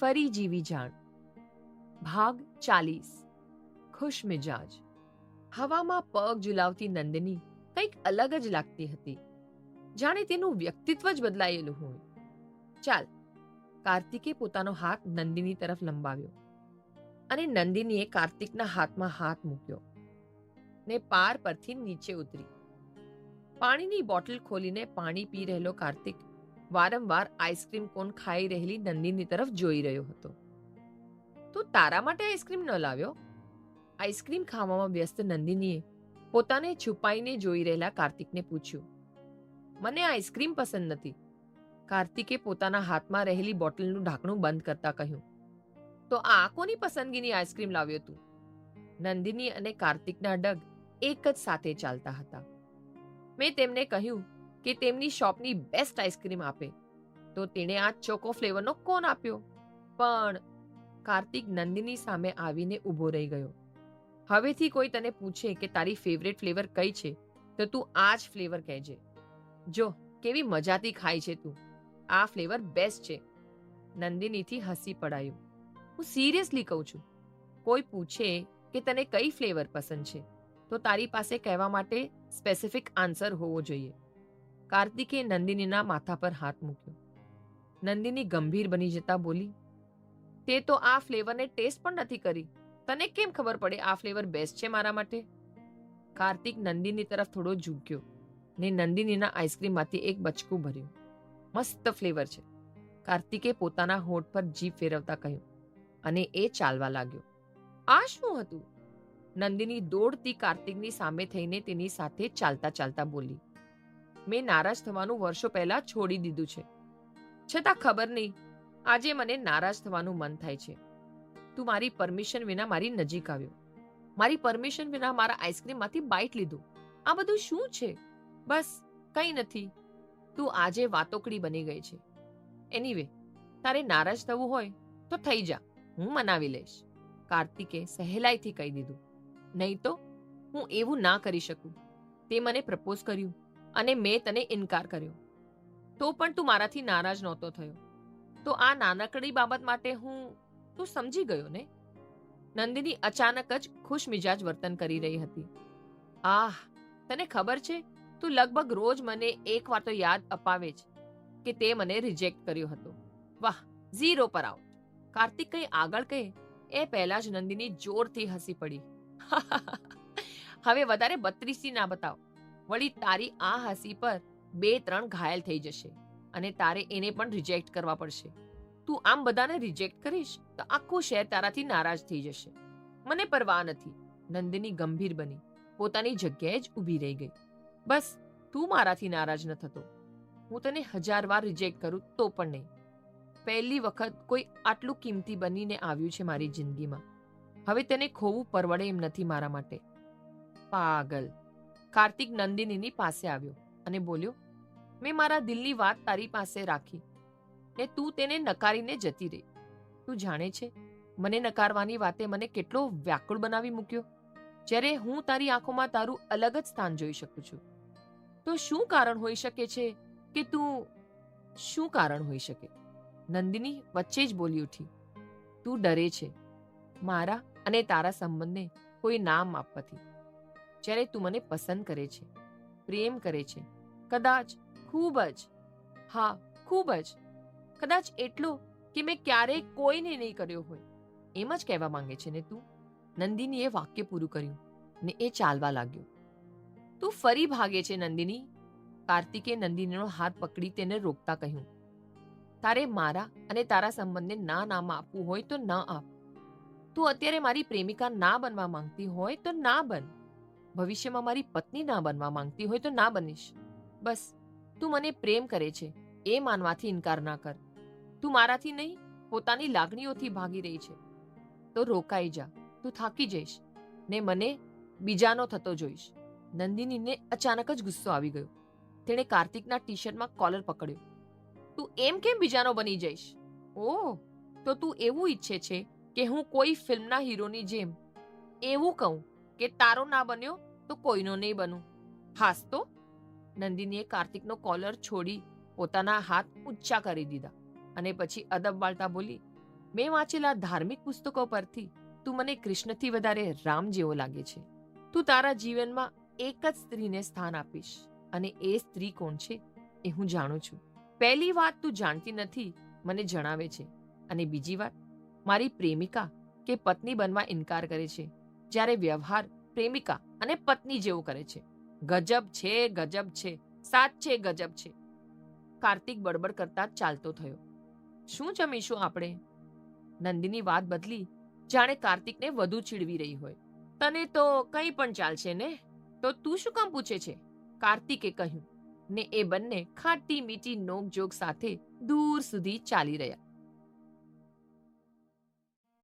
ફરી જીવી જાણ. ભાગ 40. ખુશ મિજાજ. હવામાં પગ ઝુલાવતી નંદિની કંઈક અલગ જ લાગતી હતી, જાણે તેનું વ્યક્તિત્વ જ બદલાયેલું હોય. ચાલ. કાર્તિકે પોતાનો હાથ નંદિની તરફ લંબાવ્યો અને નંદિનીએ કાર્તિકના હાથમાં હાથ મૂક્યો ને પાર પરથી નીચે ઉતરી. પાણીની બોટલ ખોલીને પાણી પી રહેલો કાર્તિક વારંવાર આઈસ્ક્રીમ કોન ખાઈ રહેલી નંદિની તરફ જોઈ રહ્યો હતો. તું તારા માટે આઈસ્ક્રીમ ન લાવ્યો? આઈસ્ક્રીમ ખાવામાં વ્યસ્ત નંદિનીએ પોતાને છુપાઈને જોઈ રહેલા કાર્તિકને પૂછ્યું. મને આઈસ્ક્રીમ પસંદ નથી. કાર્તિકે પોતાના હાથમાં રહેલી બોટલનું ઢાંકણું બંધ કરતા કહ્યું. તો આ કોની પસંદગીની આઈસ્ક્રીમ લાવ્યો તું? નંદિની અને કાર્તિકના ડગ એક જ સાથે ચાલતા હતા. મેં તેમને કહ્યું કે તેમની શોપની બેસ્ટ આઈસ્ક્રીમ આપે, તો તેણે આ ચોકો ફ્લેવરનો કોન આપ્યો. પણ કાર્તિક નંદિની સામે આવીને ઊભો રહી ગયો. હવેથી કોઈ તને પૂછે કે તારી ફેવરેટ ફ્લેવર કઈ છે, તો તું આ જ ફ્લેવર કહેજે. જો કેવી મજાથી ખાય છે તું. આ ફ્લેવર બેસ્ટ છે. નંદિનીથી હસી પડાયું. હું સિરિયસલી કહું છું. કોઈ પૂછે કે તને કઈ ફ્લેવર પસંદ છે, તો તારી પાસે કહેવા માટે સ્પેસિફિક આન્સર હોવો જોઈએ. કાર્તિકે નંદિનીના માથા પર હાથ મૂક્યો. નંદિની ગંભીર બની જતા બોલી, તે તો આ ફ્લેવરને ટેસ્ટ પણ નથી કરી. તને કેમ ખબર પડે આ ફ્લેવર બેસ્ટ છે મારા માટે? કાર્તિક નંદિની તરફ થોડો ઝૂક્યો ને નંદિનીના આઈસ્ક્રીમમાંથી એક બચકું ભર્યું. મસ્ત ફ્લેવર છે. કાર્તિકે પોતાના હોઠ પર જીભ ફેરવતા કહ્યું અને એ ચાલવા લાગ્યો. આ શું હતું? નંદિની દોડતી કાર્તિકની સામે થઈને તેની સાથે ચાલતા ચાલતા બોલી. મેં નારાજ થવાનું વર્ષો પહેલા છોડી દીધું છે, છતાં ખબર નહીં આજે મને નારાજ થવાનું મન થાય છે. તું મારી પરમિશન વિના મારી નજીક આવ્યો. મારી પરમિશન વિના મારા આઈસ્ક્રીમમાંથી બાઈટ લીધું. આ બધું શું છે? બસ કંઈ નથી. તું આજે વાતોકડી બની ગઈ છે. એનીવે, તારે નારાજ થવું હોય તો થઈ જા, હું મનાવી લઈશ. કાર્તિકે સહેલાઈથી કહી દીધું. નહીં તો હું એવું ના કરી શકું. તે મને પ્રપોઝ કર્યું અને મેં તને ઇનકાર કર્યો, તો પણ તું મારાથી નારાજ નહોતો થયો. તો આ નાનકડી બાબત માટે તું સમજી ગયો ને? નંદિની અચાનક જ ખુશ મિજાજ વર્તન કરી રહી હતી. આહ, તને ખબર છે, તું લગભગ રોજ મને એક વાર તો યાદ અપાવે જ કે તે મને રિજેક્ટ કર્યો હતો. વાહ, 0 પર આઉટ. કાર્તિક કંઈ આગળ કહે એ પહેલા જ નંદિની જોરથી હસી પડી. હવે વધારે બત્રીસી ના બતાવ. વળી તારી આ હસી પર 2-3 ઘાયલ થઈ જશે અને તારે એને પણ રિજેક્ટ કરવા પડશે. તું આમ બધાને રિજેક્ટ કરીશ તો આખું શહેર તારાથી નારાજ થઈ જશે. મને પરવા નથી. નંદિની ગંભીર બની પોતાની જગ્યાએ જ ઊભી રહી ગઈ. બસ તું મારાથી નારાજ ન થતો. હું તને 1000 વાર રિજેક્ટ કરું તો પણ નહીં. પહેલી વખત કોઈ આટલું કિંમતી બનીને આવ્યું છે મારી જિંદગીમાં. હવે તેને ખોવું પરવડે એમ નથી મારા માટે. પાગલ. કાર્તિક નંદિનીની પાસે આવ્યો અને બોલ્યો, મેં મારા દિલની વાત તારી પાસે રાખી ને તું તેને નકારીને જતી રહી. તું જાણે છે, મને નકારવાની વાતે મને કેટલો વ્યાકુળ બનાવી મૂક્યો, જ્યારે હું તારી આંખોમાં તારું અલગ જ સ્થાન જોઈ શકું છું. તો શું કારણ હોઈ શકે છે કે શું કારણ હોઈ શકે? નંદિની વચ્ચે જ બોલી ઉઠી. તું ડરે છે મારા અને તારા સંબંધને કોઈ નામ આપવાથી. જ્યારે તું મને પસંદ કરે છે, પ્રેમ કરે છે, કદાચ ખૂબ જ, હા ખૂબ જ, કદાચ એટલો કે મેં ક્યારેય કોઈને નહીં કર્યો હોય, એમ જ કહેવા માંગે છે ને તું? નંદિનીએ વાક્ય પૂરું કર્યું ને એ ચાલવા લાગ્યો. તું ફરી ભાગે છે નંદિની. કાર્તિકે નંદિનીનો હાથ પકડી તેને રોકતા કહ્યું. તારે મારા અને તારા સંબંધને નામ આપવું હોય તો ન આપ. તું અત્યારે મારી પ્રેમિકા ના બનવા માંગતી હોય તો ના બન. ભવિષ્યમાં મારી પત્ની ના બનવા માંગતી હોય તો ના બનીશ. બસ તું મને પ્રેમ કરે છે એ માનવાથી ઇનકાર ના કર. તું મારાથી નહીં, પોતાની લાગણીઓથી ભાગી રહી છે તો રોકાઈ જા. તું થાકી જઈશ ને મને બીજાનો થતો જોઈશ. નંદિનીને અચાનક જ ગુસ્સો આવી ગયો. તેણે કાર્તિકના ટી શર્ટમાં કોલર પકડ્યો. તું એમ કેમ બીજાનો બની જઈશ? ઓહ, તો તું એવું ઈચ્છે છે કે હું કોઈ ફિલ્મના હીરોની જેમ એવું કહું કે તારો ના બન્યો તો કોઈનો નહીં બનું? હાસ તો. નંદિનીએ કાર્તિકનો કોલર છોડી પોતાના હાથ ઊંચા કરી દીધા અને પછી અદબ વાળતા બોલી, મેં વાંચેલા ધાર્મિક પુસ્તકો પરથી તું મને કૃષ્ણથી વધારે રામ જેવો લાગે છે. તું તારા જીવનમાં એક જ સ્ત્રીને સ્થાન આપીશ અને એ સ્ત્રી કોણ છે એ હું જાણું છું. પહેલી વાત તું જાણતી નથી મને જણાવે છે અને બીજી વાત મારી પ્રેમિકા કે પત્ની બનવા ઇનકાર કરે છે જ્યારે વ્યવહાર પ્રેમિકા અને પત્ની જેવો કરે છે. ગજબ છે, ગજબ છે, સાચે ગજબ છે. કાર્તિક બડબડ કરતા જ ચાલતો થયો. શું જમીશું આપણે? નંદિની વાત બદલી જાણે કાર્તિકને વધુ ચીડવી રહી હોય. તને તો કંઈ પણ ચાલશે ને, તો તું શું કામ પૂછે છે? કાર્તિકે કહ્યું ને એ બંને ખાટી મીઠી નોકઝોક સાથે દૂર સુધી ચાલી રહ્યા.